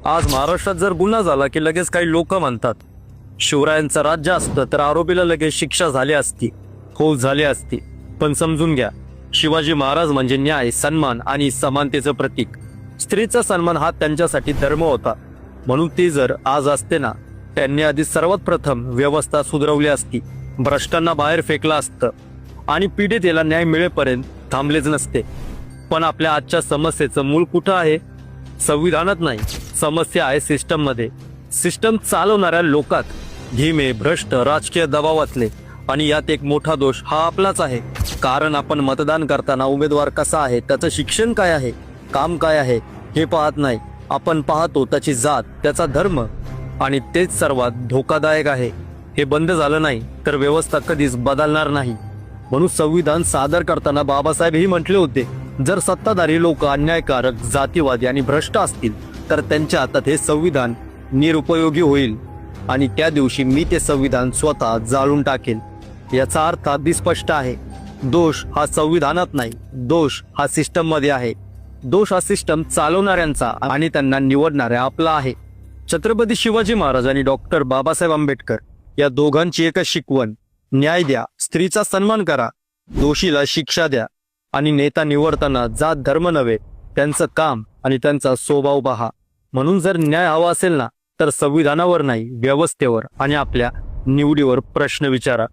आज महाराष्ट्रात जर गुन्हा झाला की लगेच काही लोक म्हणतात शिवरायांचं राज्य असतं तर आरोपीला लगेच शिक्षा झाली असती, हो झाली असती. पण समजून घ्या, शिवाजी महाराज म्हणजे न्याय, सन्मान आणि समानतेचं प्रतीक. स्त्रीचा सन्मान हा त्यांच्यासाठी धर्म होता. म्हणून ते जर आज असते ना, त्यांनी आधी सर्वात प्रथम व्यवस्था सुधरवली असती, भ्रष्टांना बाहेर फेकलं असतं आणि पीडितेला न्याय मिळेपर्यंत थांबलेच नसते. पण आपल्या आजच्या समस्येचं मूळ कुठं आहे? संविधानात नाही, समस्या आहे सिस्टम मध्ये. सिस्टम चालवणाऱ्या लोकात, धीमे, भ्रष्ट, राजकीय दबावातले. आणि यात एक मोठा दोष हा आपलाच आहे. कारण आपण मतदान करताना उमेदवार कसा आहे, त्याचं शिक्षण काय आहे, काम काय आहे हे पाहत नाही. आपण पाहतो त्याची जात, त्याचा धर्म. आणि तेच सर्वात धोकादायक आहे. हे बंद झालं नाही तर व्यवस्था कधीच बदलणार नाही. म्हणून संविधान सादर करताना बाबासाहेब हे म्हटले होते, जर सत्ताधारी लोक अन्यायकारक, जातीवादी आणि भ्रष्ट असतील तर त्यांच्या हातात हे संविधान निरुपयोगी होईल आणि त्या दिवशी मी ते संविधान स्वतः जाळून टाकेल. याचा अर्थ अगदी स्पष्ट आहे. दोष हा संविधानात नाही, दोष हा सिस्टम मध्ये आहे. दोष हा सिस्टम चालवणाऱ्यांचा आणि त्यांना निवडणाऱ्या आपला आहे. छत्रपती शिवाजी महाराज आणि डॉक्टर बाबासाहेब आंबेडकर या दोघांची एकच शिकवण, न्याय द्या, स्त्रीचा सन्मान करा, दोषीला शिक्षा द्या आणि नेता निवडताना जात धर्म नव्हे, त्यांचं काम आणि त्यांचा स्वभाव पहा. म्हणून जर न्याय हवा असेल ना, तर संविधानावर नाही, व्यवस्थेवर आणि आपल्या निवडीवर प्रश्न विचारा.